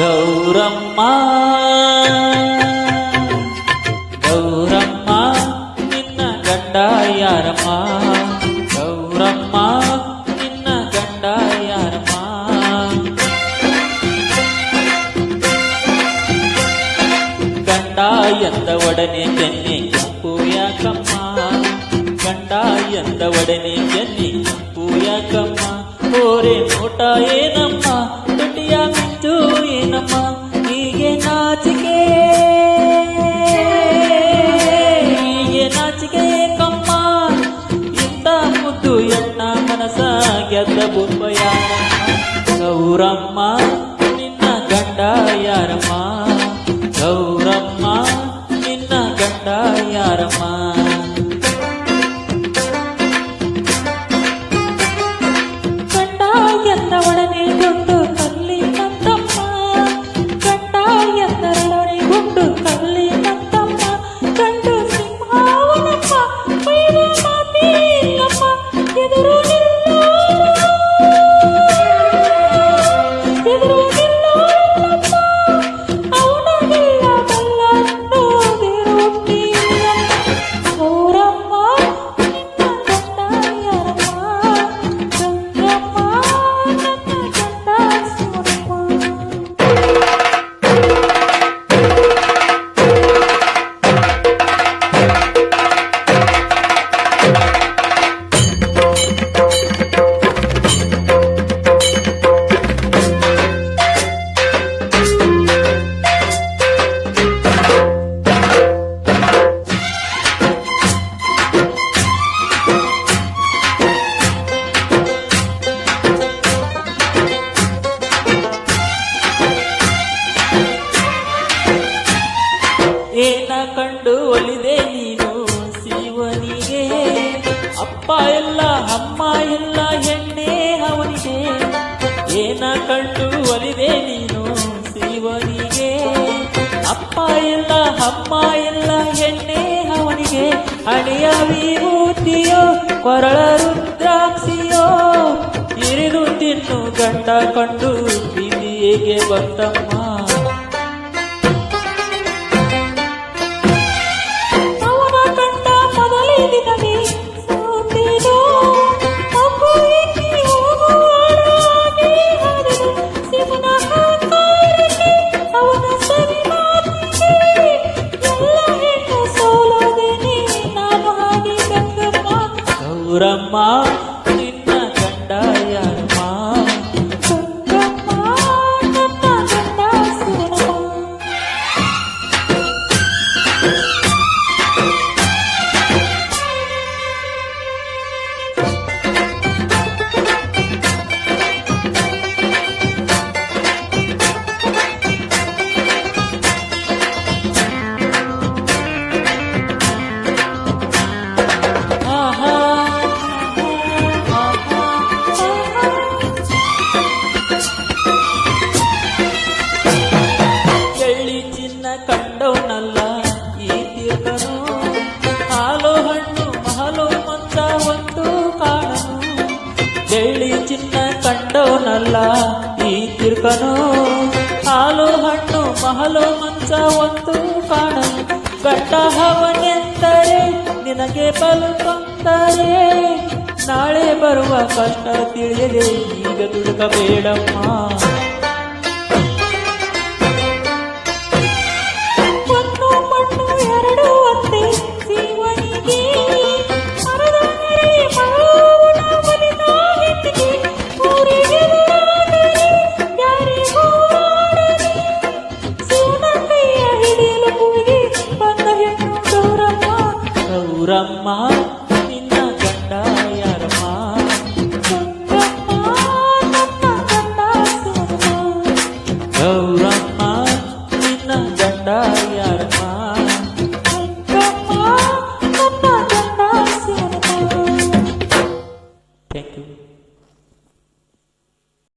ಗೌರಮ್ಮ ಗೌರಮ್ಮ ನಿನ್ನ ಗಂಡ ಯಾರಮ್ಮ ಗೌರಮ್ಮ ನಿನ್ನ ಗಂಡ ಯಾರಮ್ಮ ಗಂಡ ಎಂದ ಒಡನೆ ಕೆನ್ನೆ ಕೆಂಪು ಯಾಕಮ್ಮ ಗಂಡ ಎಂದ ಒಡನೆ ಕೆನ್ನೆ ಕೆಂಪು ಯಾಕಮ್ಮ ಓರೆ ನೋಟ ಏನಮ್ಮ ತುಟಿಯ ಮಿಂಚು ಏನಮ್ಮ ಹೀಗೆ ನಾಚಿಕೆ ಕಮ್ಮ ಇಂಥ ಮುದ್ದು ಎಣ್ಣ ಮನಸ ಗೆದ್ದ ಬುಬ್ಬ ಯಾರಮ್ಮ ಗೌರಮ್ಮ ನಿನ್ನ ಗಂಡ ಯಾರಮ್ಮ ಗೌರಮ್ಮ ನಿನ್ನ ಗಂಡ ಯಾರಮ್ಮ ಒಡನೆ ಗುಂಡು ಕಲ್ಲಿ ನಂತಮ್ಮ ಗಂಡ ಎಂದರೊಡನೆ ಗುಂಡು ಕಲ್ಲಿ ನಂತಮ್ಮ ಗಂಡು ಸಿಂಹಾವನಮ್ಮ ಬೈದ ಮಾತಿ ಇಲ್ಲಮ್ಮ ಎದುರು ನಿಲ್ಲೋರಮ್ಮ ಅವನಗೆಲ್ಲ ಬಲ್ಲನ್ನು ಬೇರುತ್ತಿಲ್ಲ ಗೌರಮ್ಮ ನಿನ್ನ ಗಂಡ ಯಾರಮ್ಮ ಗಂಗಮ್ಮ ಏನ ಕಂಡು ಒಲಿದೆ ನೀನು ಶಿವನಿಗೆ ಅಪ್ಪ ಎಲ್ಲ ಅಮ್ಮ ಎಲ್ಲ ಹೆಣ್ಣೆ ಅವನಿಗೆ ಏನ ಕಂಡು ಒಲಿದೆ ನೀನು ಶಿವನಿಗೆ ಅಪ್ಪ ಎಲ್ಲ ಅಮ್ಮ ಎಲ್ಲ ಹೆಣ್ಣೆ ಅವನಿಗೆ ಹಣೆಯ ವಿಭೂತಿಯೋ ಕೊರಳ ರುದ್ರಾಕ್ಷಿಯೋ ಇರಿದು ತಿನ್ನು ಗಂಡ ಕಂಡು ಬಿದಿಯೇಗೆ ಬಂತಮ್ಮ ಗೌರಮ್ಮ ನಿನ್ನ ಗಂಡ ಯಾರಮ್ಮ ಗಂಗಮ್ಮ ನನ್ನ ಗಂಡ ಶಿವನಮ್ಮ ಕಂಡವನಲ್ಲ ಈ ತೀರ್ಥನು ಹಾಲು ಹಣ್ಣು ಮಹಲು ಮಂಚ ಒಂದು ಕಾಣನು ಬೆಳ್ಳಿ ಚಿನ್ನ ಕಂಡವನಲ್ಲ ಈ ತೀರ್ಥನು ಹಾಲು ಹಣ್ಣು ಮಹಲು ಮಂಚ ಒಂದು ಕಾಣನು ಗಂಡ ಹವನೆಂದರೆ ನಿನಗೆ ಬಲು ತೊಂದರೆ ನಾಳೆ ಬರುವ ಕಷ್ಟ ತಿಳಿಯದೆ ಈಗ ದುಡುಕಬೇಡಮ್ಮ ಗೌರಮ್ಮ